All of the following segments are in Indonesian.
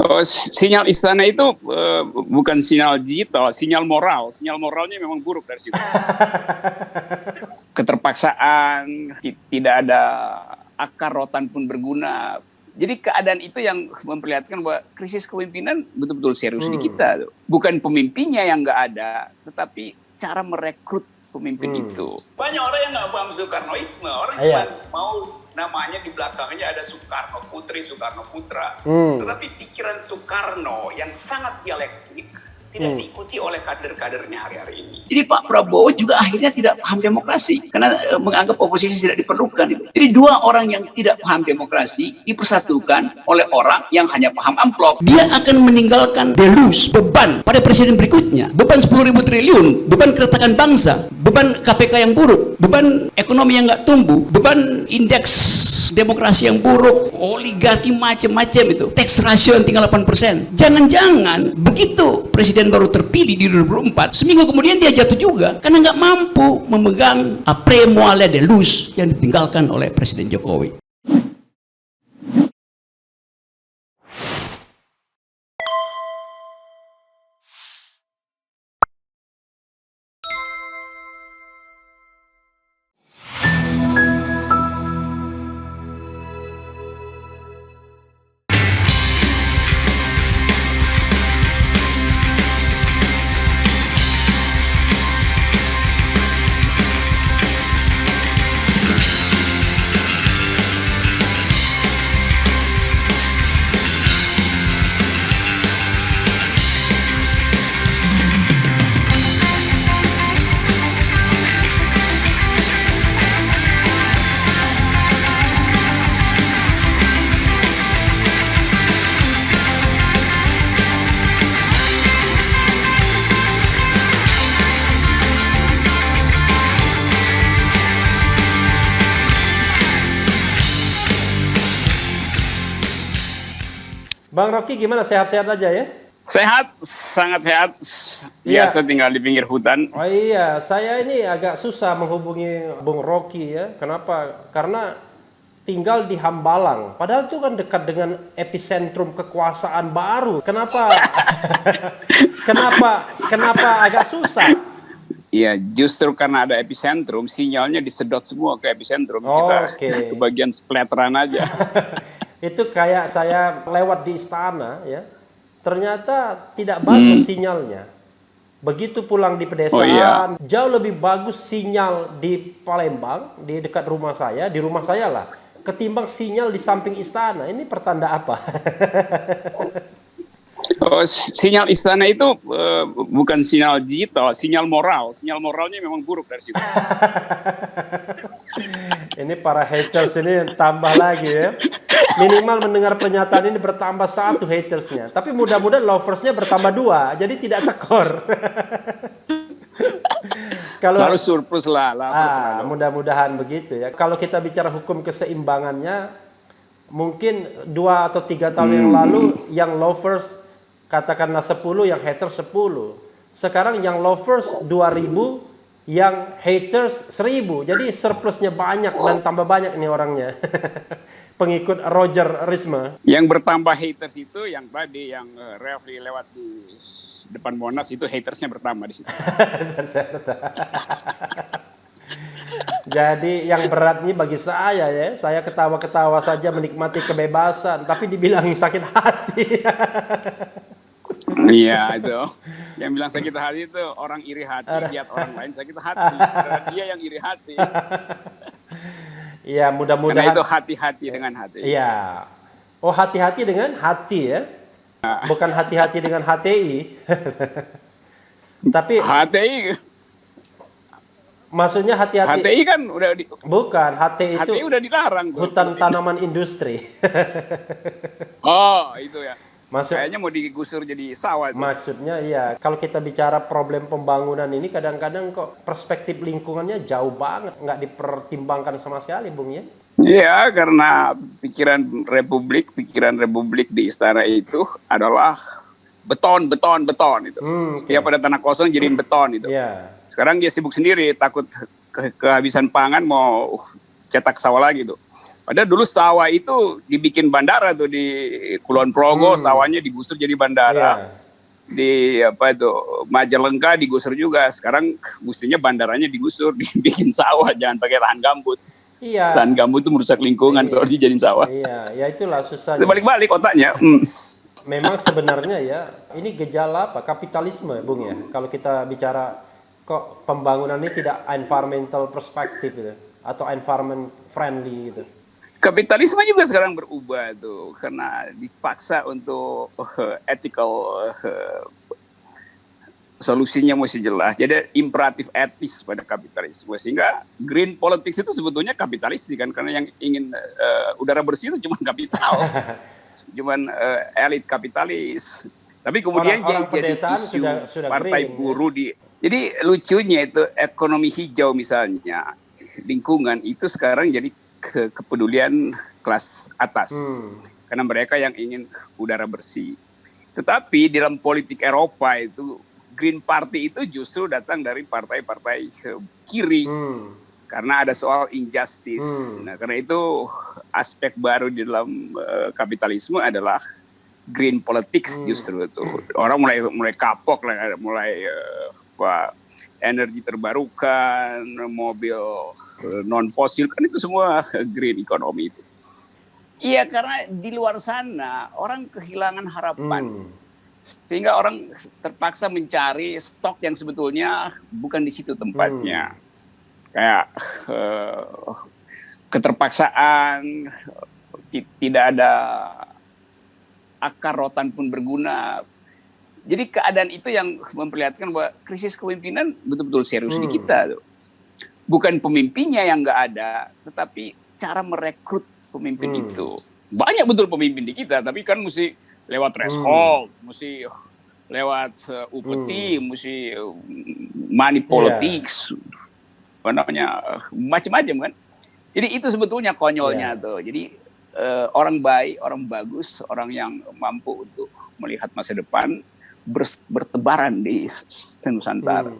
Oh, sinyal istana itu bukan sinyal digital, sinyal moral. Sinyal moralnya memang buruk dari situ. Keterpaksaan, tidak ada akar rotan pun berguna. Jadi keadaan itu yang memperlihatkan bahwa krisis kepemimpinan betul-betul serius di kita. Bukan pemimpinnya yang nggak ada, tetapi cara merekrut pemimpin itu. Banyak orang yang nggak paham Soekarnoisme, orang cuma mau namanya di belakangnya ada Soekarno Putri, Soekarno Putra. Tetapi pikiran Soekarno yang sangat dialektik tidak diikuti oleh kader-kadernya hari-hari ini. Jadi Pak Prabowo juga akhirnya tidak paham demokrasi karena menganggap oposisi tidak diperlukan. Jadi dua orang yang tidak paham demokrasi dipersatukan oleh orang yang hanya paham amplop. Dia akan meninggalkan delus, beban pada presiden berikutnya. Beban 10.000 triliun, beban keretakan bangsa, beban KPK yang buruk, beban ekonomi yang nggak tumbuh, beban indeks demokrasi yang buruk, oligarki macam-macam itu, tax ratio yang tinggal 8%. Jangan-jangan begitu presiden baru terpilih di 2024, seminggu kemudian dia jatuh juga karena nggak mampu memegang après moi de luz yang ditinggalkan oleh Presiden Jokowi. Bang Rocky gimana? Sehat-sehat aja ya? Sehat, sangat sehat. Biasa tinggal di pinggir hutan. Oh iya, saya ini agak susah menghubungi Bung Rocky ya. Kenapa? Karena tinggal di Hambalang. Padahal itu kan dekat dengan epicentrum kekuasaan baru. Kenapa? kenapa agak susah? Iya, justru karena ada epicentrum, sinyalnya disedot semua ke epicentrum. Kita ke bagian splatteran aja. Itu kayak saya lewat di istana ya, ternyata tidak bagus sinyalnya. Begitu pulang di pedesaan, jauh lebih bagus sinyal di Palembang, di dekat rumah saya, di rumah saya lah, ketimbang sinyal di samping istana. Ini pertanda apa? Oh, sinyal istana itu bukan sinyal digital, sinyal moral. Sinyal moralnya memang buruk dari situ. Ini para haters ini tambah lagi ya. Minimal mendengar pernyataan ini bertambah 1 hatersnya. Tapi mudah-mudahan loversnya bertambah 2. Jadi tidak tekor. Kalau harus surplus lah. Mudah-mudahan begitu ya. Kalau kita bicara hukum keseimbangannya, mungkin 2 atau 3 tahun yang lalu yang lovers katakanlah 10, yang haters 10. Sekarang yang lovers 2000, yang haters 1000. Jadi surplusnya banyak dan tambah banyak nih orangnya. Pengikut Roger Risma. Yang bertambah haters itu yang tadi yang Refli lewat di depan Monas itu hatersnya bertambah di situ. Jadi yang beratnya bagi saya ya, saya ketawa-ketawa saja menikmati kebebasan, tapi dibilangin sakit hati. Iya itu. Yang bilang sakit hati itu orang iri hati, lihat orang lain sakit hati. Karena dia yang iri hati. Iya, mudah-mudahan. Karena itu hati-hati dengan hati. Iya. Oh, hati-hati dengan hati ya. Bukan hati-hati dengan HTI. Tapi HTI. Maksudnya hati-hati. HTI kan udah bukan, HTI itu udah dilarang tuh. Hutan tanaman industri. Oh, itu ya. Kayaknya mau digusur jadi sawah. Maksudnya iya, kalau kita bicara problem pembangunan ini kadang-kadang kok perspektif lingkungannya jauh banget, nggak dipertimbangkan sama sekali, Bung ya? Iya, karena pikiran Republik di istana itu adalah beton itu. Setiap ada tanah kosong jadiin beton itu. Yeah. Sekarang dia sibuk sendiri, takut kehabisan pangan mau cetak sawah lagi tuh. Padahal dulu sawah itu dibikin bandara tuh di Kulon Progo, sawahnya digusur jadi bandara. Di apa itu Majalengka digusur juga. Sekarang mestinya bandaranya digusur, dibikin sawah, jangan pakai lahan gambut. Iya. Lahan gambut itu merusak lingkungan kalau dijadiin sawah. Iya, ya itulah susahnya. Balik-balik otaknya. Memang sebenarnya ya, ini gejala apa? Kapitalisme, Bung ya. Kalau kita bicara kok pembangunan ini tidak environmental perspektif gitu, atau environment friendly gitu. Kapitalisme juga sekarang berubah tuh karena dipaksa untuk ethical solusinya mesti jelas. Jadi imperatif etis pada kapitalisme sehingga green politics itu sebetulnya kapitalistik kan, karena yang ingin udara bersih itu cuma kapital, cuma elit kapitalis. Tapi kemudian orang jadi isu sudah partai green, buruh ya? Jadi lucunya itu ekonomi hijau misalnya, lingkungan itu sekarang jadi kepedulian kelas atas. Karena mereka yang ingin udara bersih. Tetapi dalam politik Eropa itu Green Party itu justru datang dari partai-partai kiri. Karena ada soal injustice. Nah, karena itu aspek baru di dalam kapitalisme adalah green politics justru itu. Orang mulai kapok lah, mulai energi terbarukan, mobil non fosil, kan itu semua green economy itu. Iya, karena di luar sana orang kehilangan harapan. Sehingga orang terpaksa mencari stok yang sebetulnya bukan di situ tempatnya. Kayak keterpaksaan, tidak ada akar rotan pun berguna. Jadi keadaan itu yang memperlihatkan bahwa krisis kepemimpinan betul-betul serius di kita. Bukan pemimpinnya yang nggak ada, tetapi cara merekrut pemimpin itu. Banyak betul pemimpin di kita, tapi kan mesti lewat threshold, mesti lewat upeti, mesti money politics, apa namanya, macam-macam kan. Jadi itu sebetulnya konyolnya tuh. Jadi orang baik, orang bagus, orang yang mampu untuk melihat masa depan bertebaran di Nusantara.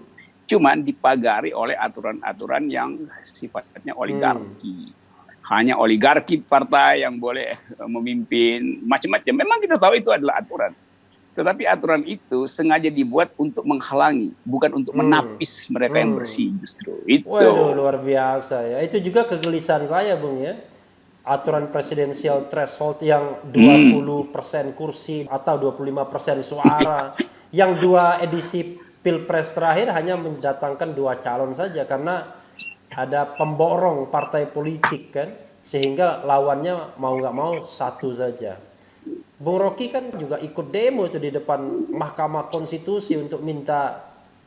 Cuman dipagari oleh aturan-aturan yang sifatnya oligarki. Hanya oligarki partai yang boleh memimpin, macam-macam. Memang kita tahu itu adalah aturan. Tetapi aturan itu sengaja dibuat untuk menghalangi, bukan untuk menapis mereka yang bersih justru. Itu. Waduh, luar biasa ya. Itu juga kegelisahan saya, Bung ya. Aturan presidensial threshold yang 20% kursi atau 25% suara. Yang 2 edisi Pilpres terakhir hanya mendatangkan 2 calon saja karena ada pemborong partai politik kan, sehingga lawannya mau nggak mau 1 saja. Bung Rocky kan juga ikut demo itu di depan Mahkamah Konstitusi untuk minta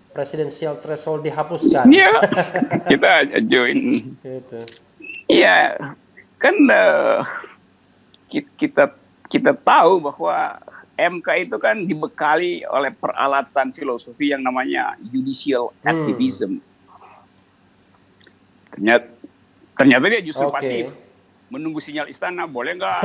presidensial threshold dihapuskan. Iya, kita join. Gitu. Iya, kan kita tahu bahwa MK itu kan dibekali oleh peralatan filosofi yang namanya judicial activism. Ternyata dia justru pasif, menunggu sinyal istana, boleh nggak?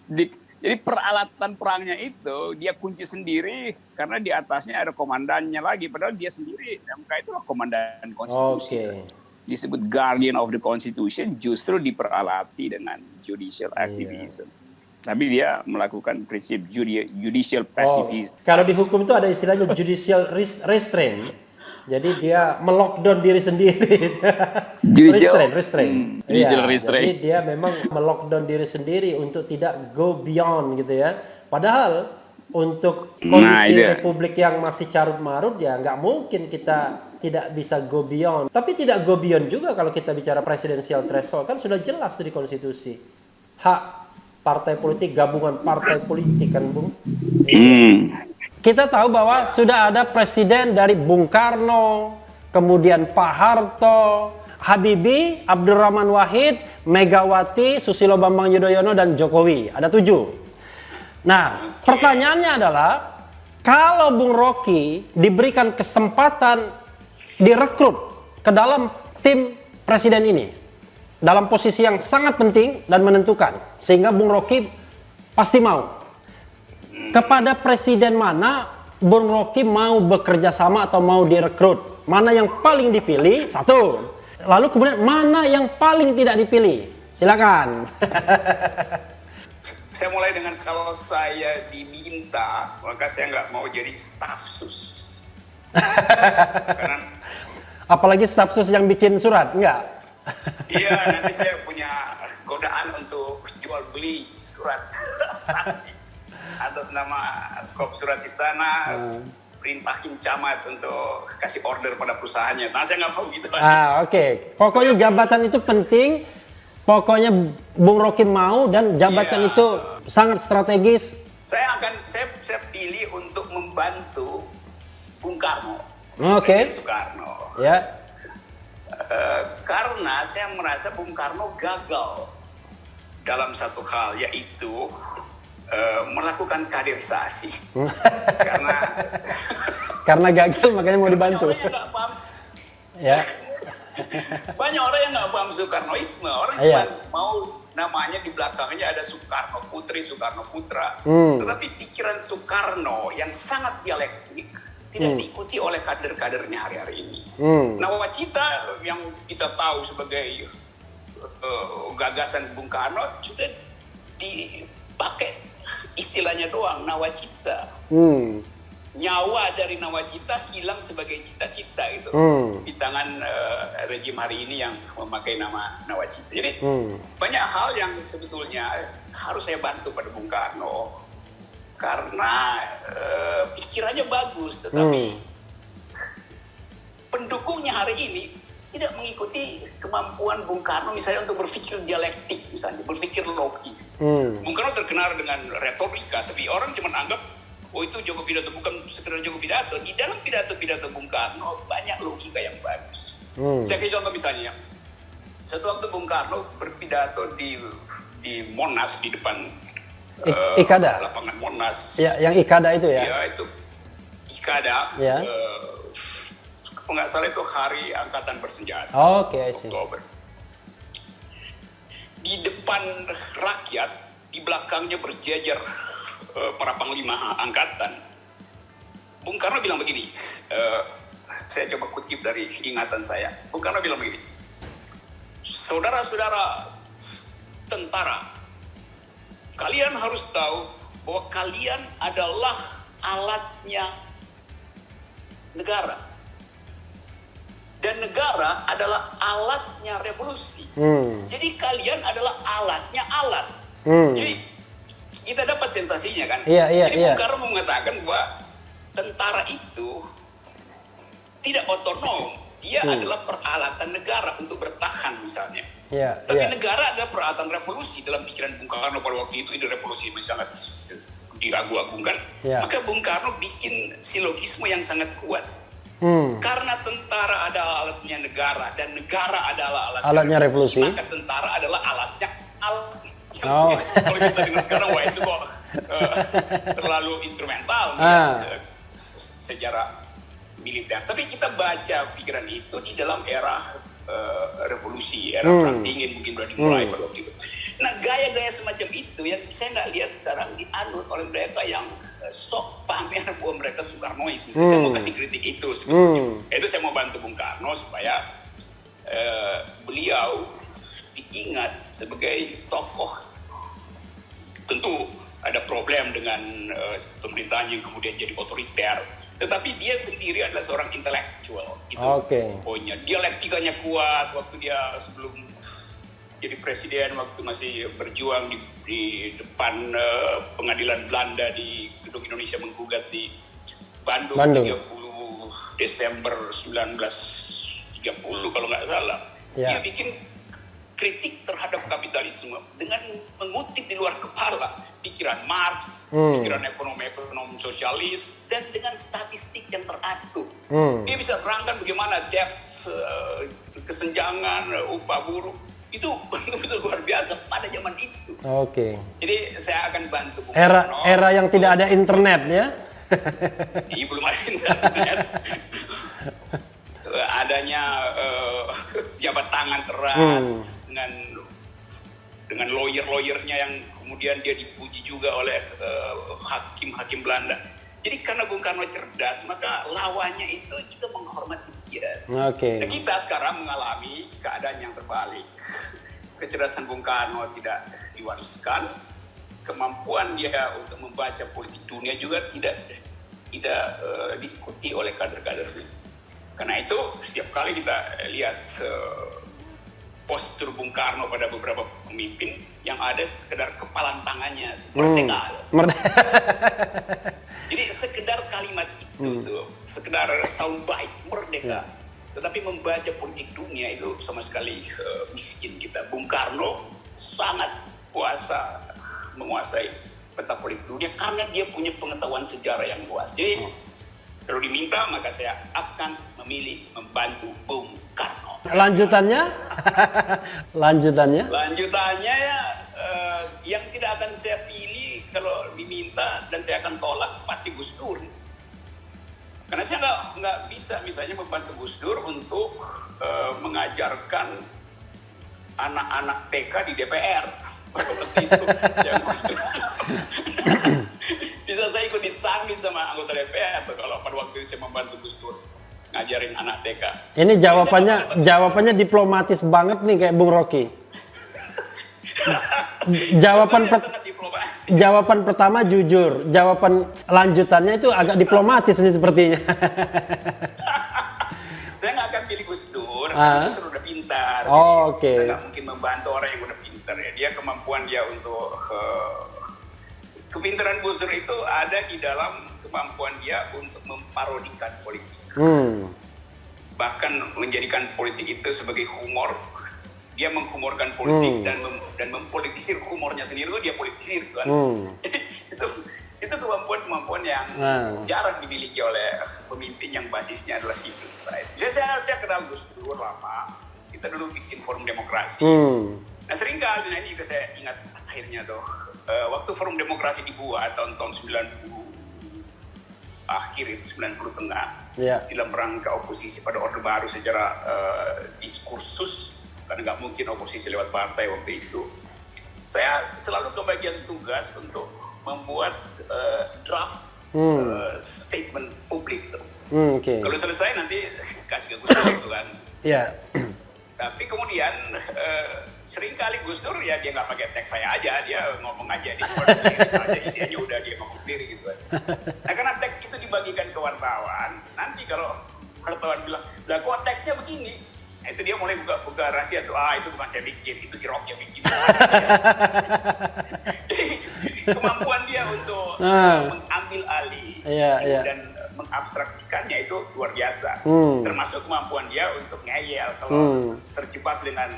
Jadi peralatan perangnya itu dia kunci sendiri karena di atasnya ada komandannya lagi, padahal dia sendiri MK itulah komandan konstitusi. Disebut guardian of the constitution, justru diperalati dengan judicial activism. Tapi dia melakukan prinsip judicial pacifism. Kalau di hukum itu ada istilahnya judicial restraint. Jadi dia melockdown diri sendiri. Restraint. Jadi dia memang melockdown diri sendiri untuk tidak go beyond gitu ya. Padahal untuk kondisi republik yang masih carut marut ya nggak mungkin kita tidak bisa go beyond. Tapi tidak go beyond juga kalau kita bicara presidensial threshold, kan sudah jelas di konstitusi. Hak partai politik, gabungan partai politik kan, Bung. Kita tahu bahwa sudah ada presiden dari Bung Karno, kemudian Pak Harto, Habibie, Abdurrahman Wahid, Megawati, Susilo Bambang Yudhoyono, dan Jokowi. Ada 7. Nah, pertanyaannya adalah, kalau Bung Rocky diberikan kesempatan direkrut ke dalam tim presiden ini, dalam posisi yang sangat penting dan menentukan, sehingga Bung Rocky pasti mau. Kepada presiden mana Bung Rocky mau bekerja sama atau mau direkrut? Mana yang paling dipilih? 1. Lalu kemudian mana yang paling tidak dipilih? Silakan. Saya mulai dengan kalau saya diminta, maka saya nggak mau jadi staf sus. Karena Apalagi staf sus yang bikin surat, enggak? iya, nanti saya punya godaan untuk jual beli surat atas nama kop surat istana. Perintahin camat untuk kasih order pada perusahaannya. Nah, saya nggak mau gitu. Oke. Pokoknya jabatan itu penting. Pokoknya Bung Rocky mau dan jabatan itu sangat strategis. Saya pilih untuk membantu Bung Karno. Oke. Presiden Soekarno. Ya. Karena saya merasa Bung Karno gagal dalam satu hal, yaitu melakukan kaderisasi. Karena gagal makanya mau dibantu. Banyak orang yang nggak paham. Ya. Banyak orang yang nggak paham Soekarnoisme. Orang cuma mau namanya di belakangnya ada Soekarno Putri, Soekarno Putra. Tetapi pikiran Soekarno yang sangat dialektik tidak diikuti oleh kader-kadernya hari-hari ini. Nawacita yang kita tahu sebagai gagasan Bung Karno sudah dipakai istilahnya doang, nawacita. Nyawa dari nawacita hilang sebagai cita-cita gitu. Di tangan rejim hari ini yang memakai nama nawacita. Jadi banyak hal yang sebetulnya harus saya bantu pada Bung Karno. Karena pikirannya bagus, tetapi pendukungnya hari ini tidak mengikuti kemampuan Bung Karno misalnya untuk berpikir dialektik, misalnya berpikir logis. Bung Karno terkenal dengan retorika, tapi orang cuma anggap oh itu Joko Pidato, bukan sekedar Joko Pidato. Di dalam pidato-pidato Bung Karno banyak logika yang bagus. Saya kasih contoh misalnya, satu waktu Bung Karno berpidato di Monas, di depan Ikada. lapangan Monas. Ya, yang Ikada itu ya? Ya, itu Ikada. Ya. Kalau nggak salah itu hari Angkatan Bersenjata. Oke, I see. Oktober. Di depan rakyat, di belakangnya berjejer para panglima angkatan. Bung Karno bilang begini, saya coba kutip dari ingatan saya. Bung Karno bilang begini, saudara-saudara tentara, kalian harus tahu bahwa kalian adalah alatnya negara. Dan negara adalah alatnya revolusi. Jadi kalian adalah alatnya alat. Jadi kita dapat sensasinya kan. Jadi Bung Karno mengatakan bahwa tentara itu tidak otonom. Dia adalah peralatan negara untuk bertahan misalnya. Tapi negara adalah peralatan revolusi. Dalam pikiran Bung Karno pada waktu itu, ide revolusi sangat diragu-agungkan. Maka Bung Karno bikin silogisme yang sangat kuat. Karena tentara adalah alatnya negara dan negara adalah alatnya revolusi, maka tentara adalah alatnya kalau kita dengar sekarang, wah itu kok terlalu instrumental sejarah militer. Tapi kita baca pikiran itu di dalam era revolusi, era perang dingin mungkin sudah dimulai pada waktu itu. Nah, gaya-gaya semacam itu yang saya nggak lihat sekarang dianut oleh mereka yang sok pamer bahwa mereka Soekarnois. Saya mau kasih kritik itu sebetulnya. Itu saya mau bantu Bung Karno supaya beliau diingat sebagai tokoh. Tentu ada problem dengan pemerintahan yang kemudian jadi otoriter. Tetapi dia sendiri adalah seorang intelektual. Itu poinnya. Dialektikanya kuat waktu dia sebelum jadi presiden, waktu masih berjuang di depan pengadilan Belanda di Gedung Indonesia Menggugat di Bandung. 30 Desember 1930 kalau nggak salah. Dia bikin kritik terhadap kapitalisme dengan mengutip di luar kepala pikiran Marx, pikiran ekonom sosialis, dan dengan statistik yang teratur. Dia bisa terangkan bagaimana depth kesenjangan upah buruh itu betul-betul luar biasa pada zaman itu. Jadi saya akan bantu Bung Karno. Era yang tidak ada internet ya? Iya, belum ada internet. Adanya jabat tangan erat dengan lawyer-lawyernya yang kemudian dia dipuji juga oleh hakim-hakim Belanda. Jadi karena Bung Karno cerdas, maka lawannya itu juga menghormati Ya. Oke. Nah, kita sekarang mengalami keadaan yang terbalik. Kecerdasan Bung Karno tidak diwariskan, kemampuan dia untuk membaca politik dunia juga tidak diikuti oleh kader-kader. Karena itu setiap kali kita lihat postur Bung Karno pada beberapa pemimpin yang ada sekedar kepalan tangannya merdeka. Jadi sekedar kalimat itu tuh, sekedar soundbite merdeka. Tetapi membaca politik dunia itu sama sekali miskin kita. Bung Karno sangat menguasai peta politik dunia karena dia punya pengetahuan sejarah yang luas. Jadi kalau diminta maka saya akan memilih membantu Bung Karno. Lanjutannya? Lanjutannya ya yang tidak akan saya pilih kalau diminta dan saya akan tolak pasti Gus Dur. Karena saya nggak bisa misalnya membantu Gus Dur untuk mengajarkan anak-anak TK di DPR. Seperti itu. Yang Gus Dur. Bisa saya ikut disambit sama anggota DPR kalau pada waktu saya membantu Gus Dur ngajarin anak TK. Ini jawabannya diplomatis banget nih kayak Bung Rocky. Jawaban pertama jujur, jawaban lanjutannya itu agak diplomatis nih sepertinya. Saya nggak akan pilih Gus Dur, Gus Dur udah pintar. Oke. Saya nggak mungkin membantu orang yang udah pintar ya. Dia kemampuan dia untuk kepintaran Gus Dur itu ada di dalam kemampuan dia untuk memparodikan politik. Bahkan menjadikan politik itu sebagai humor. Dia menghumorkan politik dan mempolitisir humornya sendiri itu dia politisir kan. Itu kemampuan yang jarang dimiliki oleh pemimpin yang basisnya adalah sipil. Saya kenal Gus Dur lama. Kita dulu bikin forum demokrasi. Nah seringkali ini juga saya ingat akhirnya tuh waktu forum demokrasi dibuat tahun-tahun 90 akhir itu 90 tengah dalam rangka oposisi pada Orde Baru secara diskursus. Karena nggak mungkin oposisi lewat partai waktu itu. Saya selalu kebagian tugas untuk membuat draft statement publik. Kalau selesai nanti kasih ke Gus Dur gitu kan. Tapi kemudian seringkali Gus Dur ya dia nggak pakai teks saya aja, dia ngomong aja dia udah dia ngomong sendiri gitu kan. Nah karena teks itu dibagikan ke wartawan, nanti kalau wartawan bilang, lah kok teksnya begini? Itu dia mulai buka rahasia tuh, itu bukan saya bikin, itu si Rocky yang bikin. Jadi kemampuan dia untuk mengambil alih dan mengabstraksikannya itu luar biasa. Termasuk kemampuan dia untuk ngeyel kalau terjebak dengan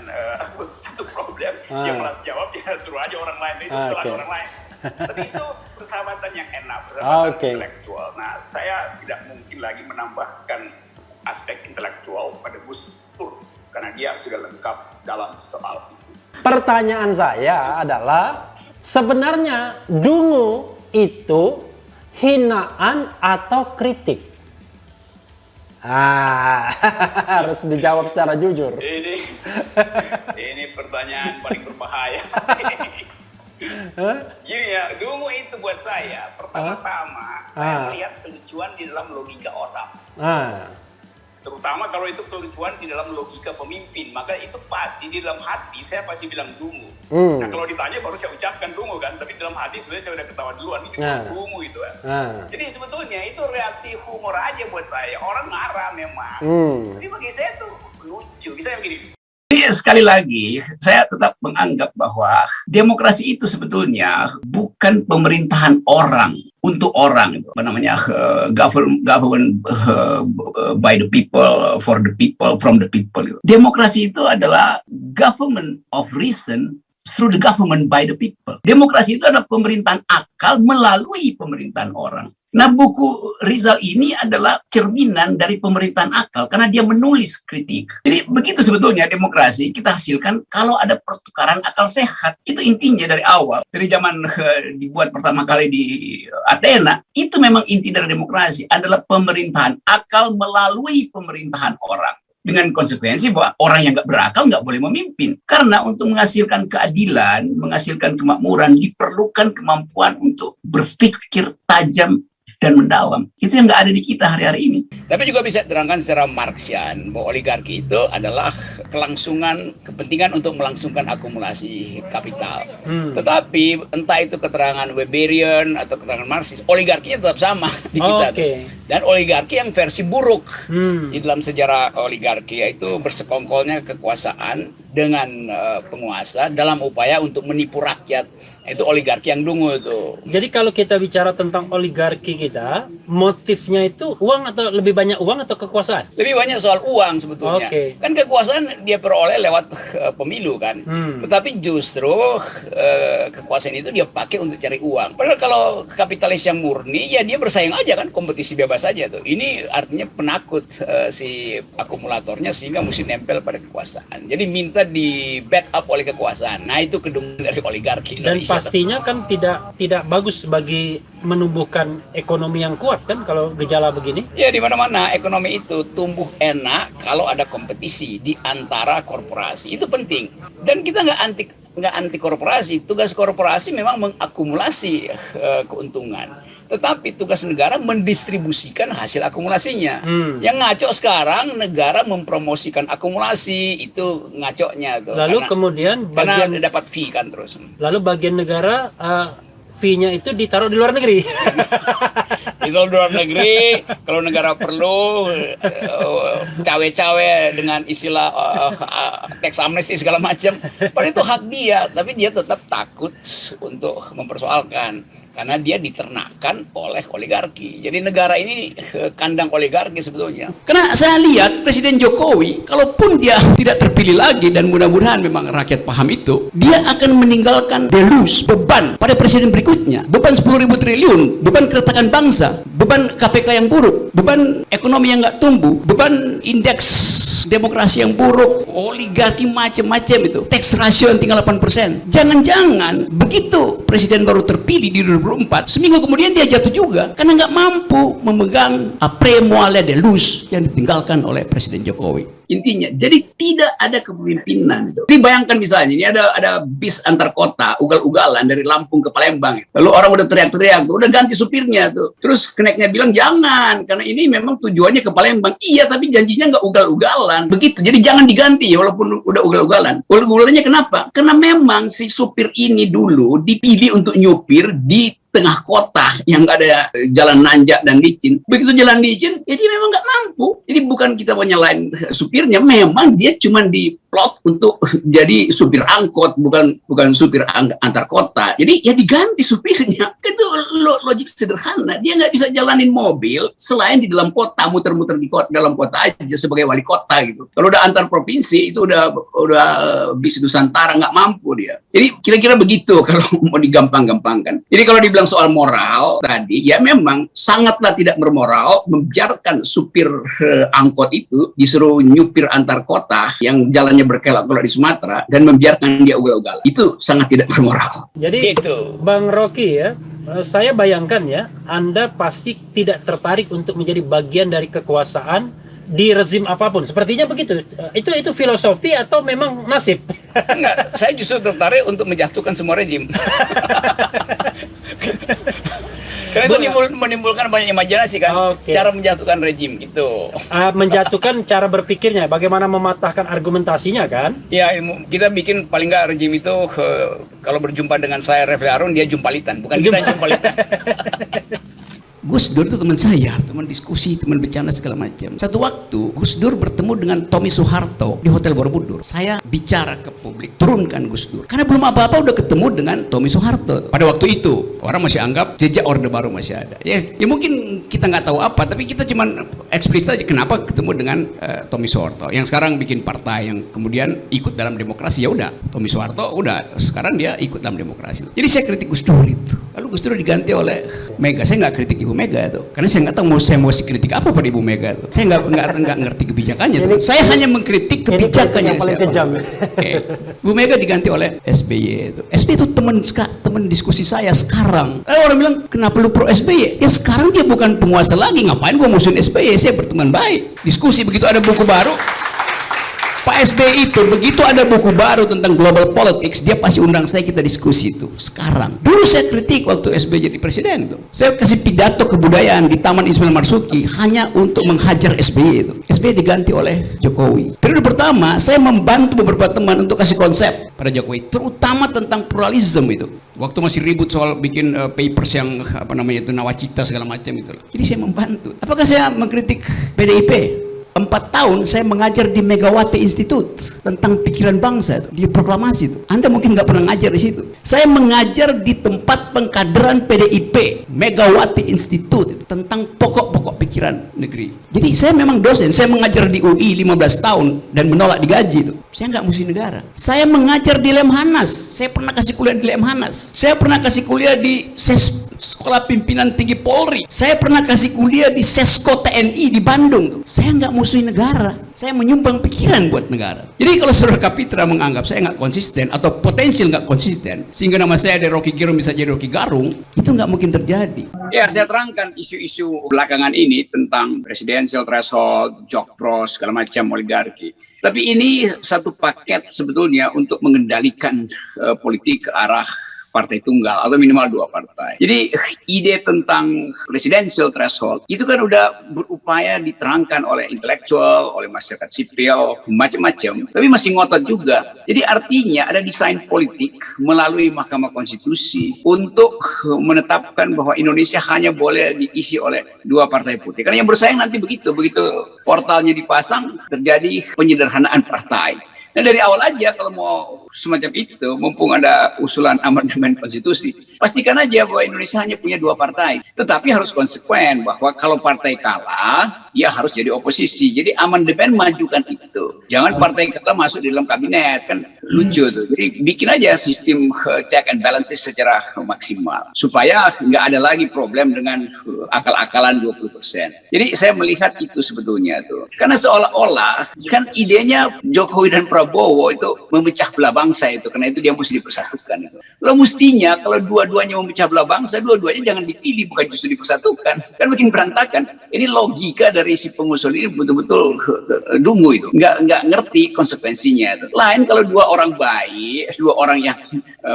satu problem, dia malas jawab, dia suruh aja orang lain, itu salah orang lain. Tapi itu persahabatan yang enak, persahabatan intelektual. Nah, saya tidak mungkin lagi menambahkan aspek intelektual pada Gus Dur karena dia sudah lengkap dalam soal itu. Pertanyaan saya adalah sebenarnya dungu itu hinaan atau kritik? Harus dijawab secara jujur. Ini pertanyaan paling berbahaya. Gini ya, dungu itu buat saya pertama-tama saya melihat kelucuan di dalam logika orang. Terutama kalau itu kelucuan di dalam logika pemimpin, maka itu pasti di dalam hati saya pasti bilang dungu. Nah kalau ditanya baru saya ucapkan dungu kan, tapi dalam hati sebenarnya saya udah ketawa duluan, ini dungu itu kan. Jadi sebetulnya itu reaksi humor aja buat saya, orang marah memang. Tapi bagi saya tuh lucu, bisa begini. Jadi sekali lagi, saya tetap menganggap bahwa demokrasi itu sebetulnya bukan pemerintahan orang untuk orang, apa namanya government by the people, for the people, from the people. Demokrasi itu adalah government of reason through the government by the people. Demokrasi itu adalah pemerintahan akal melalui pemerintahan orang. Nah, buku Rizal ini adalah cerminan dari pemerintahan akal karena dia menulis kritik. Jadi begitu sebetulnya demokrasi kita hasilkan kalau ada pertukaran akal sehat. Itu intinya dari awal. Dari zaman dibuat pertama kali di Athena, itu memang inti dari demokrasi adalah pemerintahan akal melalui pemerintahan orang. Dengan konsekuensi bahwa orang yang nggak berakal nggak boleh memimpin. Karena untuk menghasilkan keadilan, menghasilkan kemakmuran, diperlukan kemampuan untuk berpikir tajam dan mendalam. Itu yang nggak ada di kita hari-hari ini. Tapi juga bisa diterangkan secara Marxian bahwa oligarki itu adalah kelangsungan kepentingan untuk melangsungkan akumulasi kapital. Tetapi entah itu keterangan Weberian atau keterangan Marxis, oligarkinya tetap sama di kita. Dan oligarki yang versi buruk di dalam sejarah oligarki, yaitu bersekongkolnya kekuasaan dengan penguasa dalam upaya untuk menipu rakyat. Itu oligarki yang dungu itu. Jadi kalau kita bicara tentang oligarki kita, motifnya itu uang atau lebih banyak uang atau kekuasaan? Lebih banyak soal uang sebetulnya. Kan kekuasaan dia peroleh lewat pemilu kan. Tetapi justru kekuasaan itu dia pakai untuk cari uang. Padahal kalau kapitalis yang murni, ya dia bersaing aja kan, kompetisi bebas aja tuh. Ini artinya penakut si akumulatornya sehingga mesti nempel pada kekuasaan. Jadi minta di backup oleh kekuasaan. Nah itu kedunguan dari oligarki Indonesia. Dan pastinya kan tidak bagus bagi menumbuhkan ekonomi yang kuat kan kalau gejala begini. Ya di mana-mana ekonomi itu tumbuh enak kalau ada kompetisi di antara korporasi. Itu penting. Dan kita nggak anti korporasi. Tugas korporasi memang mengakumulasi keuntungan. Tetapi tugas negara mendistribusikan hasil akumulasinya. Yang ngaco sekarang negara mempromosikan akumulasi, itu ngaconya tuh. Lalu kemudian karena dapat fee kan terus. Lalu bagian negara fee-nya itu ditaruh di luar negeri. Ditaruh di luar negeri, kalau negara perlu cawe-cawe dengan istilah tax amnesty segala macam. Padahal itu hak dia, tapi dia tetap takut untuk mempersoalkan. Karena dia diternakkan oleh oligarki. Jadi negara ini kandang oligarki sebetulnya. Karena saya lihat Presiden Jokowi, kalaupun dia tidak terpilih lagi, dan mudah-mudahan memang rakyat paham itu, dia akan meninggalkan delus, beban pada presiden berikutnya. Beban 10.000 triliun, beban keretakan bangsa, beban KPK yang buruk, beban ekonomi yang nggak tumbuh, beban indeks demokrasi yang buruk, oligarki macam-macam itu, tax ratio yang tinggal 8%. Jangan-jangan begitu presiden baru terpilih di 2024, seminggu kemudian dia jatuh juga karena nggak mampu memegang premoale de luz yang ditinggalkan oleh Presiden Jokowi. Intinya, jadi tidak ada kepemimpinan. Jadi bayangkan misalnya, ini ada bis antar kota, ugal-ugalan dari Lampung ke Palembang. Lalu orang udah teriak-teriak, udah ganti supirnya tuh. Terus keneknya bilang, jangan, karena ini memang tujuannya ke Palembang. Iya, tapi janjinya nggak ugal-ugalan. Begitu, jadi jangan diganti walaupun udah ugal-ugalan. Ugal-ugalannya kenapa? Karena memang si supir ini dulu dipilih untuk nyupir di tengah kota yang nggak ada jalan nanjak dan licin. Begitu jalan licin, ya dia memang nggak mampu. Jadi bukan kita mau nyalain supirnya, memang dia cuma diplot untuk jadi supir angkot, bukan supir antar kota. Jadi ya diganti supirnya. Itu logik sederhana. Dia nggak bisa jalanin mobil selain di dalam kota, muter-muter di dalam kota aja sebagai wali kota gitu. Kalau udah antar provinsi itu udah bis Nusantara, nggak mampu dia. Jadi kira-kira begitu kalau mau digampang-gampangkan. Jadi kalau dibilang soal moral tadi, ya memang sangatlah tidak bermoral membiarkan supir angkot itu disuruh nyupir antar kota yang jalannya berkelok-kelok di Sumatera dan membiarkan dia ugal-ugal. Itu sangat tidak bermoral. Jadi gitu. Bang Rocky ya, saya bayangkan ya, Anda pasti tidak tertarik untuk menjadi bagian dari kekuasaan di rezim apapun. Sepertinya begitu. Itu filosofi atau memang nasib? Enggak, saya justru tertarik untuk menjatuhkan semua rezim. Karena itu menimbulkan banyak imajinasi kan, cara menjatuhkan rejim gitu. Menjatuhkan cara berpikirnya, bagaimana mematahkan argumentasinya kan? Ya, kita bikin paling nggak rejim itu kalau berjumpa dengan saya Refli Harun, dia jumpalitan, bukan kita jumpalitan. Gus Dur itu teman saya, teman diskusi, teman bercanda segala macam. Satu waktu Gus Dur bertemu dengan Tommy Soeharto di Hotel Borobudur. Saya bicara ke publik, turunkan Gus Dur. Karena belum apa-apa udah ketemu dengan Tommy Soeharto. Pada waktu itu orang masih anggap jejak Orde Baru masih ada. Ya mungkin kita nggak tahu apa, tapi kita cuma eksplisit aja kenapa ketemu dengan Tommy Soeharto. Yang sekarang bikin partai yang kemudian ikut dalam demokrasi. Ya udah, Tommy Soeharto udah sekarang dia ikut dalam demokrasi. Jadi saya kritik Gus Dur itu. Lalu Gus Dur diganti oleh Mega. Saya nggak kritik Ibu Mega itu, karena saya nggak tahu mau kritik apa pada Ibu Mega itu. Saya nggak ngerti kebijakannya. Saya hanya mengkritik kebijakannya. Bu Mega diganti oleh SBY itu. SBY itu teman diskusi saya sekarang. Lalu orang bilang, kenapa lu pro SBY? Ya sekarang dia bukan penguasa lagi, ngapain gua musuhin SBY? Saya berteman baik, diskusi. Begitu ada buku baru, Pak Pak SBY itu begitu ada buku baru tentang global politics, dia pasti undang saya, kita diskusi itu. Sekarang, dulu saya kritik waktu SBY jadi presiden itu. Saya kasih pidato kebudayaan di Taman Ismail Marzuki hanya untuk menghajar SBY itu. SBY diganti oleh Jokowi. Periode pertama, saya membantu beberapa teman untuk kasih konsep pada Jokowi, terutama tentang pluralisme itu. Waktu masih ribut soal bikin papers yang apa namanya itu nawacita segala macam itu. Jadi saya membantu. Apakah saya mengkritik PDIP? 4 tahun saya mengajar di Megawati Institute tentang pikiran bangsa itu, di proklamasi itu. Anda mungkin nggak pernah ngajar di situ. Saya mengajar di tempat pengkaderan PDIP Megawati Institute itu, tentang pokok-pokok pikiran negeri. Jadi saya memang dosen. Saya mengajar di UI 15 tahun dan menolak digaji itu. Saya nggak musuh negara. Saya mengajar di Lemhanas. Saya pernah kasih kuliah di Lemhanas. Saya pernah kasih kuliah di Sekolah Pimpinan Tinggi Polri. Saya pernah kasih kuliah di Sesko TNI di Bandung. Saya nggak musuhin negara. Saya menyumbang pikiran buat negara. Jadi kalau Saudara Kapitra menganggap saya nggak konsisten atau potensial nggak konsisten, sehingga nama saya dari Rocky Gerung bisa jadi Rocky Garung, itu nggak mungkin terjadi. Ya, saya terangkan isu-isu belakangan ini tentang presidensial threshold, jokpro, segala macam oligarki. Tapi ini satu paket sebetulnya untuk mengendalikan politik ke arah partai tunggal atau minimal 2 partai. Jadi ide tentang presidential threshold itu kan udah berupaya diterangkan oleh intelektual, oleh masyarakat sipil, macam-macam, tapi masih ngotot juga. Jadi artinya ada desain politik melalui Mahkamah Konstitusi untuk menetapkan bahwa Indonesia hanya boleh diisi oleh 2 partai politik. Karena yang bersaing nanti begitu portalnya dipasang terjadi penyederhanaan partai. Nah dari awal aja kalau mau semacam itu, mumpung ada usulan amandemen konstitusi, pastikan aja bahwa Indonesia hanya punya 2 partai. Tetapi harus konsekuen bahwa kalau partai kalah, ya harus jadi oposisi. Jadi amandemen majukan itu. Jangan partai kalah masuk di dalam kabinet, kan lucu tuh. Jadi bikin aja sistem check and balances secara maksimal. Supaya nggak ada lagi problem dengan akal-akalan 20%. Jadi saya melihat itu sebetulnya tuh. Karena seolah-olah kan idenya Jokowi dan Prabowo itu memecah belah bangsa itu, karena itu dia mesti dipersatukan itu. Lo mestinya kalau dua-duanya memecah belah bangsa, dua-duanya jangan dipilih, bukan justru dipersatukan. Kan makin berantakan. Ini logika dari si pengusul ini betul-betul dungu itu, nggak ngerti konsekuensinya itu. Lain kalau 2 orang baik, 2 orang yang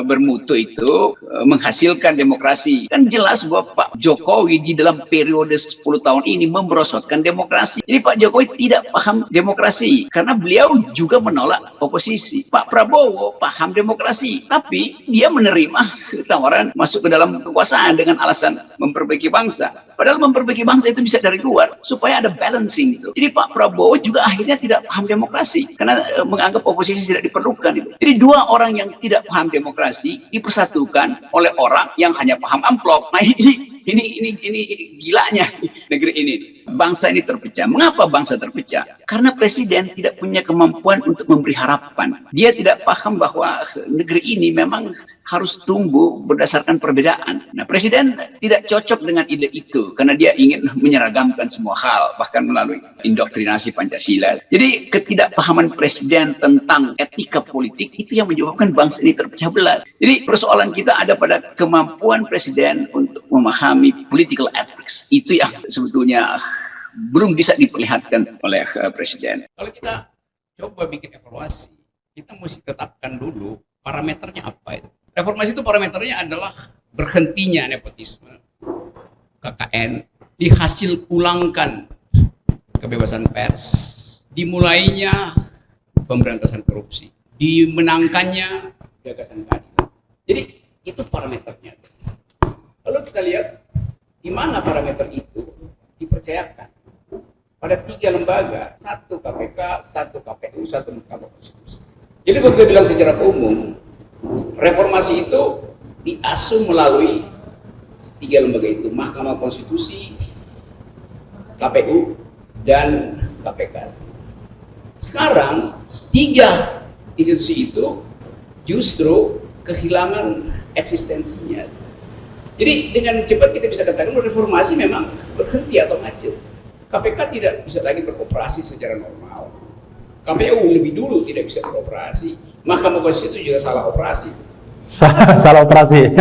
bermutu itu menghasilkan demokrasi. Kan jelas bahwa Pak Jokowi di dalam periode 10 tahun ini memberosotkan demokrasi. Jadi Pak Jokowi tidak paham demokrasi karena beliau juga menolak oposisi. Pak Prabowo paham demokrasi, tapi dia menerima tawaran masuk ke dalam kekuasaan dengan alasan memperbaiki bangsa. Padahal memperbaiki bangsa itu bisa dari luar, supaya ada balancing itu. Jadi Pak Prabowo juga akhirnya tidak paham demokrasi, karena menganggap oposisi tidak diperlukan itu. Jadi 2 orang yang tidak paham demokrasi dipersatukan oleh orang yang hanya paham amplop. Nah ini gilanya negeri ini. Bangsa ini terpecah. Mengapa bangsa terpecah? Karena presiden tidak punya kemampuan untuk memberi harapan. Dia tidak paham bahwa negeri ini memang harus tumbuh berdasarkan perbedaan. Nah, presiden tidak cocok dengan ide itu karena dia ingin menyeragamkan semua hal, bahkan melalui indoktrinasi Pancasila. Jadi ketidakpahaman presiden tentang etika politik itu yang menyebabkan bangsa ini terpecah belah. Jadi persoalan kita ada pada kemampuan presiden untuk memahami political ethics. Itu yang sebetulnya belum bisa diperlihatkan oleh presiden. Kalau kita coba bikin evaluasi, kita mesti tetapkan dulu parameternya apa itu. Reformasi itu parameternya adalah berhentinya nepotisme, KKN, dihasil ulangkan kebebasan pers, dimulainya pemberantasan korupsi, dimenangkannya gagasan keadilan. Jadi itu parameternya. Lalu kita lihat di mana parameter itu dipercayakan pada 3 lembaga, 1 KPK, 1 KPU, 1 Mahkamah Konstitusi. Jadi begitu bilang secara umum, reformasi itu diasuh melalui 3 lembaga itu, Mahkamah Konstitusi, KPU, dan KPK. Sekarang 3 institusi itu justru kehilangan eksistensinya. Jadi dengan cepat kita bisa katakan reformasi memang berhenti atau maju. KPK tidak bisa lagi beroperasi secara normal. KPU lebih dulu tidak bisa beroperasi. Mahkamah Konstitusi juga salah operasi. Salah operasi.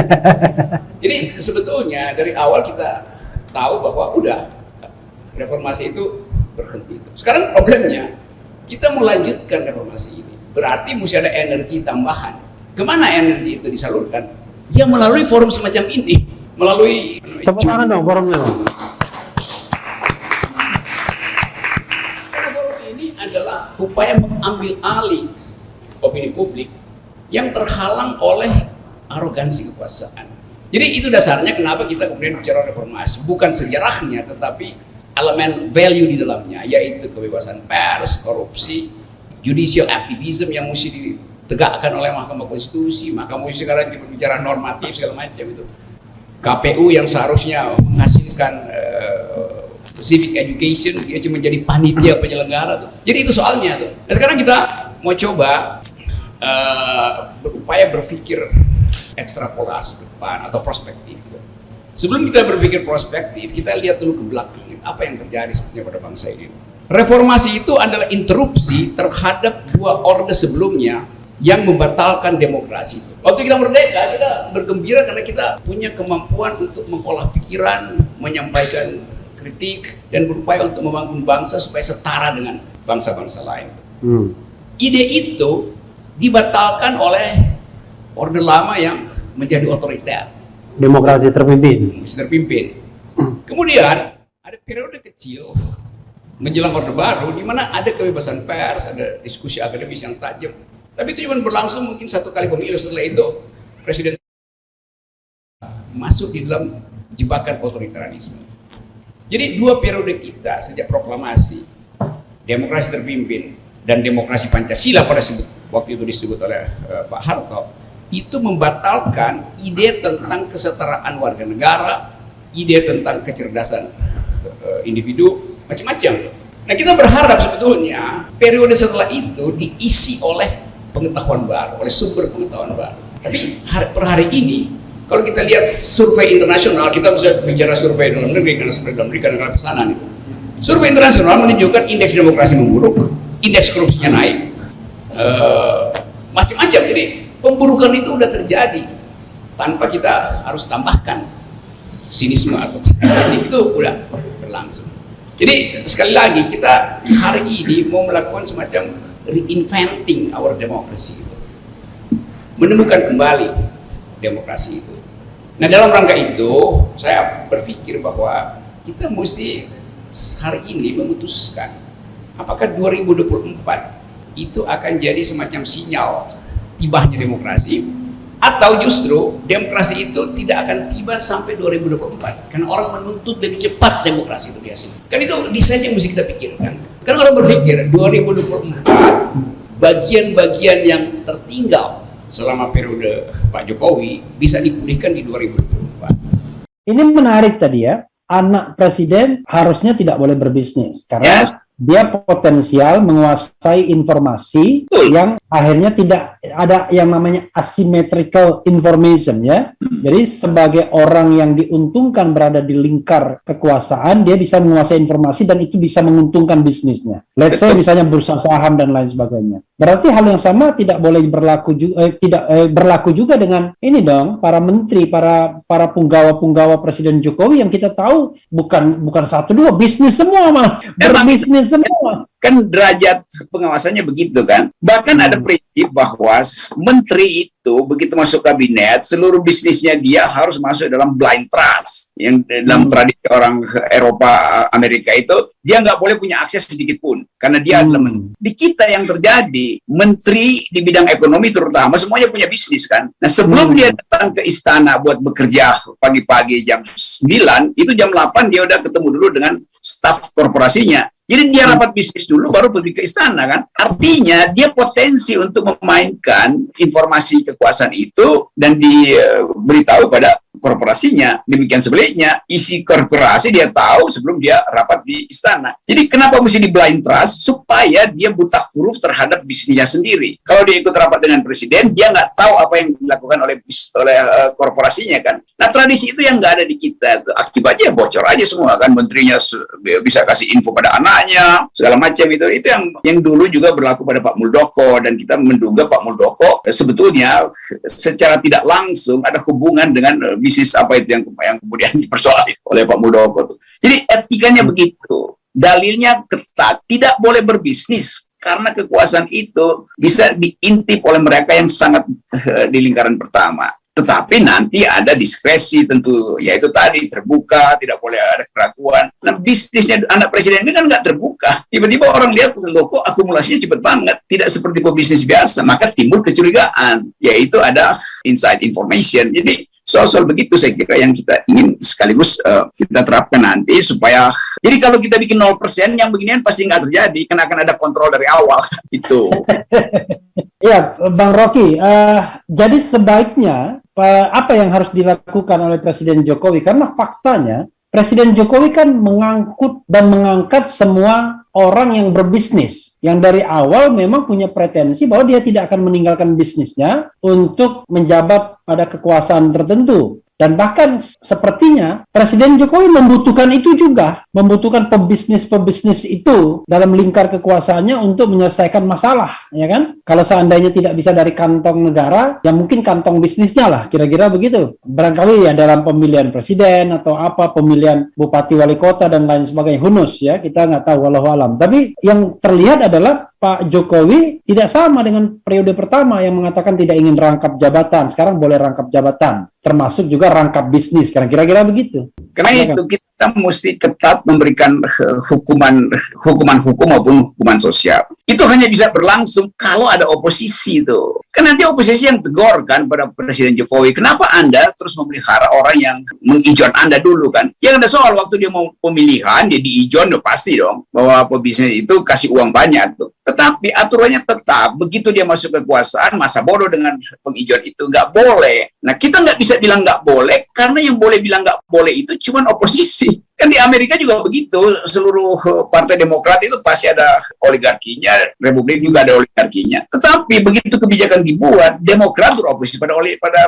Jadi sebetulnya dari awal kita tahu bahwa udah reformasi itu berhenti. Sekarang problemnya Kita mau lanjutkan reformasi ini, berarti mesti ada energi tambahan. Kemana energi itu disalurkan? Ya melalui forum semacam ini, melalui Tepuk tangan dong forumnya. forum ini adalah upaya mengambil alih opini publik yang terhalang oleh arogansi kekuasaan. Jadi itu dasarnya kenapa kita kemudian bicara reformasi, bukan sejarahnya, tetapi elemen value di dalamnya, yaitu kebebasan pers, korupsi, judicial activism yang mesti ditegakkan oleh Mahkamah Konstitusi. Mahkamah Konstitusi sekarang berbicara normatif segala macam itu. KPU yang seharusnya menghasilkan civic education, dia cuma jadi panitia penyelenggara tuh. Jadi itu soalnya tuh. Nah, sekarang kita mau coba berupaya berpikir ekstrapolasi ke depan atau prospektif. Sebelum kita berpikir prospektif, kita lihat dulu ke belakang. Apa yang terjadi sebetulnya pada bangsa ini? Reformasi itu adalah interupsi terhadap dua orde sebelumnya yang membatalkan demokrasi. Waktu kita merdeka, kita bergembira karena kita punya kemampuan untuk mengolah pikiran, menyampaikan kritik, dan berupaya untuk membangun bangsa supaya setara dengan bangsa-bangsa lain. Ide itu dibatalkan oleh orde lama yang menjadi otoriter. Demokrasi terpimpin. Kemudian ada periode kecil menjelang orde baru di mana ada kebebasan pers, ada diskusi akademis yang tajam. Tapi itu cuma berlangsung mungkin 1 kali pemilu. Setelah itu presiden masuk di dalam jebakan otoritarianisme. Jadi 2 periode kita sejak proklamasi demokrasi terpimpin dan demokrasi Pancasila pada waktu itu disebut oleh Pak Harto, itu membatalkan ide tentang kesetaraan warga negara, ide tentang kecerdasan individu, macam-macam. Nah, kita berharap sebetulnya periode setelah itu diisi oleh pengetahuan baru, oleh sumber pengetahuan baru. Tapi per hari ini, kalau kita lihat survei internasional, kita bisa bicara survei dalam negeri, karena survei dalam negeri kadang-kadang pesanan itu. Survei internasional menunjukkan indeks demokrasi memburuk, indeks korupsinya naik, macam-macam. Jadi pemburukan itu udah terjadi tanpa kita harus tambahkan sinisme atau itu udah berlangsung. Jadi sekali lagi kita hari ini mau melakukan semacam reinventing our democracy, menemukan kembali demokrasi itu. Nah, dalam rangka itu saya berpikir bahwa kita mesti hari ini memutuskan apakah 2024 itu akan jadi semacam sinyal tibanya demokrasi, atau justru demokrasi itu tidak akan tiba sampai 2024 karena orang menuntut lebih cepat demokrasi itu dihasilkan. Kan itu desain yang mesti kita pikirkan. Karena orang berpikir 2024 bagian-bagian yang tertinggal selama periode Pak Jokowi bisa dipulihkan di 2024. Ini menarik tadi ya, anak presiden harusnya tidak boleh berbisnis karena dia potensial menguasai informasi yang akhirnya tidak ada yang namanya asymmetrical information ya. Jadi sebagai orang yang diuntungkan berada di lingkar kekuasaan, dia bisa menguasai informasi dan itu bisa menguntungkan bisnisnya. Let's say misalnya bursa saham dan lain sebagainya. Berarti hal yang sama tidak boleh berlaku berlaku juga dengan ini dong, para menteri, para punggawa-punggawa Presiden Jokowi yang kita tahu bukan 1-2 bisnis semua mah, berbisnis semua. Kan derajat pengawasannya begitu kan. Bahkan ada prinsip bahwa menteri itu begitu masuk kabinet, seluruh bisnisnya dia harus masuk dalam blind trust. Yang dalam tradisi orang Eropa, Amerika itu, dia nggak boleh punya akses sedikit pun. Karena dia adalah menteri. Di kita yang terjadi, menteri di bidang ekonomi terutama, semuanya punya bisnis kan. Nah, sebelum dia datang ke istana buat bekerja pagi-pagi jam 9, itu jam 8 dia udah ketemu dulu dengan staf korporasinya. Jadi dia rapat bisnis dulu baru pergi ke istana kan. Artinya dia potensi untuk memainkan informasi kekuasaan itu dan diberitahu pada korporasinya. Demikian sebaliknya, isi korporasi dia tahu sebelum dia rapat di istana. Jadi kenapa mesti di blind trust? Supaya dia buta huruf terhadap bisnisnya sendiri. Kalau dia ikut rapat dengan presiden, dia nggak tahu apa yang dilakukan oleh korporasinya kan. Nah, tradisi itu yang nggak ada di kita. Akibatnya bocor aja semua kan. Menterinya bisa kasih info pada anaknya, segala macam itu yang dulu juga berlaku pada Pak Muldoko, dan kita menduga Pak Muldoko sebetulnya secara tidak langsung ada hubungan dengan bisnis apa itu yang kemudian dipersoalkan oleh Pak Muldoko. Jadi etikanya begitu, dalilnya ketat, tidak boleh berbisnis karena kekuasaan itu bisa diintip oleh mereka yang sangat di lingkaran pertama. Tetapi nanti ada diskresi tentu, yaitu tadi terbuka, tidak boleh ada keraguan. Nah, bisnisnya anak presiden ini kan nggak terbuka. Tiba-tiba orang lihat, loh kok akumulasinya cepat banget, tidak seperti pebisnis biasa, maka timbul kecurigaan, yaitu ada inside information. Jadi soal begitu saya kira yang kita ingin sekaligus kita terapkan nanti supaya, jadi kalau kita bikin 0%, yang beginian pasti nggak terjadi, karena akan ada kontrol dari awal. Itu. Ya, Bang Rocky, jadi sebaiknya apa yang harus dilakukan oleh Presiden Jokowi? Karena faktanya Presiden Jokowi kan mengangkut dan mengangkat semua orang yang berbisnis, yang dari awal memang punya pretensi bahwa dia tidak akan meninggalkan bisnisnya untuk menjabat pada kekuasaan tertentu. Dan bahkan sepertinya Presiden Jokowi membutuhkan itu juga, membutuhkan pebisnis-pebisnis itu dalam lingkar kekuasaannya untuk menyelesaikan masalah, ya kan? Kalau seandainya tidak bisa dari kantong negara, ya mungkin kantong bisnisnya lah, kira-kira begitu. Barangkali ya dalam pemilihan presiden atau apa, pemilihan bupati wali kota dan lain sebagainya, hunus ya, kita nggak tahu, wallahu alam. Tapi yang terlihat adalah Pak Jokowi tidak sama dengan periode pertama yang mengatakan tidak ingin rangkap jabatan. Sekarang boleh rangkap jabatan, termasuk juga rangkap bisnis. Kira-kira begitu. Karena itu kita mesti ketat memberikan hukuman maupun hukuman sosial. Itu hanya bisa berlangsung kalau ada oposisi itu. Kan nanti oposisi yang tegur kan pada Presiden Jokowi. Kenapa Anda terus memelihara orang yang mengijon Anda dulu kan? Yang ada soal waktu dia mau pemilihan, dia diijon, ya pasti dong bahwa pebisnis itu kasih uang banyak tuh. Tetapi aturannya tetap, begitu dia masuk kekuasaan, masa bodoh dengan pengijon itu nggak boleh. Nah, kita nggak bisa bilang nggak boleh, karena yang boleh bilang nggak boleh itu cuma oposisi. Kan di Amerika juga begitu, seluruh partai Demokrat itu pasti ada oligarkinya, Republik juga ada oligarkinya. Tetapi begitu kebijakan dibuat, Demokrat beroposisi pada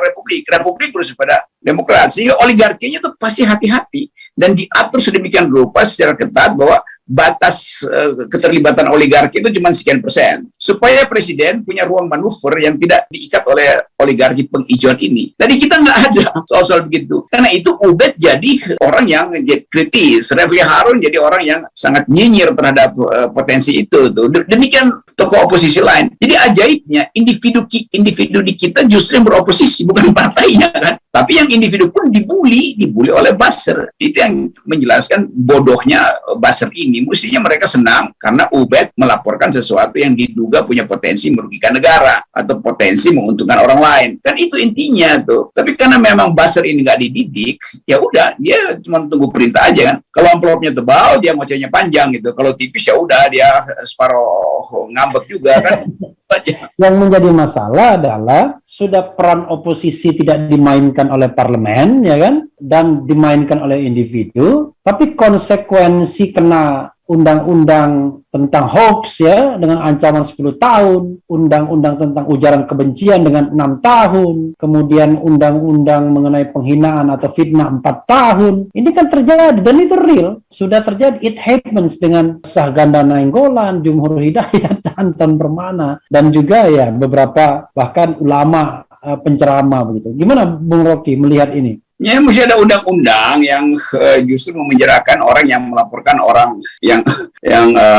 Republik, Republik beroposisi pada Demokrat, sehingga oligarkinya itu pasti hati-hati dan diatur sedemikian rupa secara ketat bahwa batas keterlibatan oligarki itu cuma sekian persen, supaya presiden punya ruang manuver yang tidak diikat oleh oligarki pengijon ini. Jadi kita nggak ada soal begitu. Karena itu Ubed jadi orang yang kritis, Refli Harun jadi orang yang sangat nyinyir terhadap potensi itu. Demikian tokoh oposisi lain. Jadi ajaibnya individu di kita justru yang beroposisi, bukan partainya kan. Tapi yang individu pun dibully oleh buzzer. Itu yang menjelaskan bodohnya buzzer ini. Mestinya mereka senang karena Ubed melaporkan sesuatu yang diduga punya potensi merugikan negara atau potensi menguntungkan orang lain. Kan itu intinya tuh. Tapi karena memang buzzer ini nggak dididik, ya udah dia cuma tunggu perintah aja kan. Kalau amplopnya tebal, dia ngocehnya panjang gitu. Kalau tipis ya udah dia separuh ngambek juga kan. Yang menjadi masalah adalah sudah peran oposisi tidak dimainkan oleh parlemen, ya kan, dan dimainkan oleh individu, tapi konsekuensi kena undang-undang tentang hoax ya dengan ancaman 10 tahun, undang-undang tentang ujaran kebencian dengan 6 tahun, kemudian undang-undang mengenai penghinaan atau fitnah 4 tahun. Ini kan terjadi dan itu real, sudah terjadi. It happens dengan Sahganda Nainggolan, Jumhur Hidayat, Anton Permana, dan juga ya beberapa bahkan ulama penceramah begitu. Gimana Bung Rocky melihat ini? Ya, mesti ada undang-undang yang justru memenjarakan orang yang melaporkan orang yang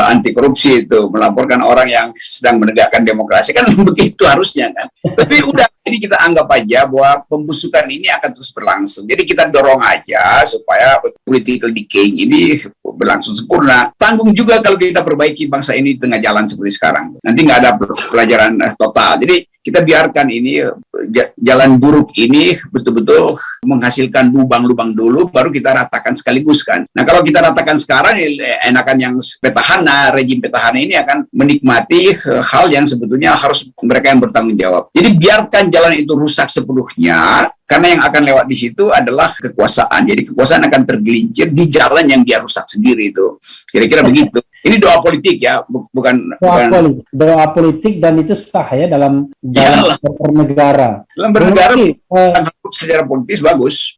anti korupsi itu, melaporkan orang yang sedang menegakkan demokrasi, kan begitu harusnya kan. Tapi udah, jadi kita anggap aja bahwa pembusukan ini akan terus berlangsung. Jadi kita dorong aja supaya political decay ini berlangsung sempurna. Tanggung juga kalau kita perbaiki bangsa ini di tengah jalan seperti sekarang. Nanti nggak ada pelajaran total. Jadi kita biarkan ini jalan buruk ini betul-betul menghasilkan lubang-lubang dulu, baru kita ratakan sekaligus kan. Nah kalau kita ratakan sekarang, enakan yang petahana, rejim petahana ini akan menikmati hal yang sebetulnya harus mereka yang bertanggung jawab. Jadi biarkan jalan itu rusak sepenuhnya, karena yang akan lewat di situ adalah kekuasaan. Jadi kekuasaan akan tergelincir di jalan yang dia rusak sendiri itu. Kira-kira begitu. Ini doa politik ya, bukan doa politik, dan itu sah ya dalam bernegara. Dalam bernegara secara politis bagus.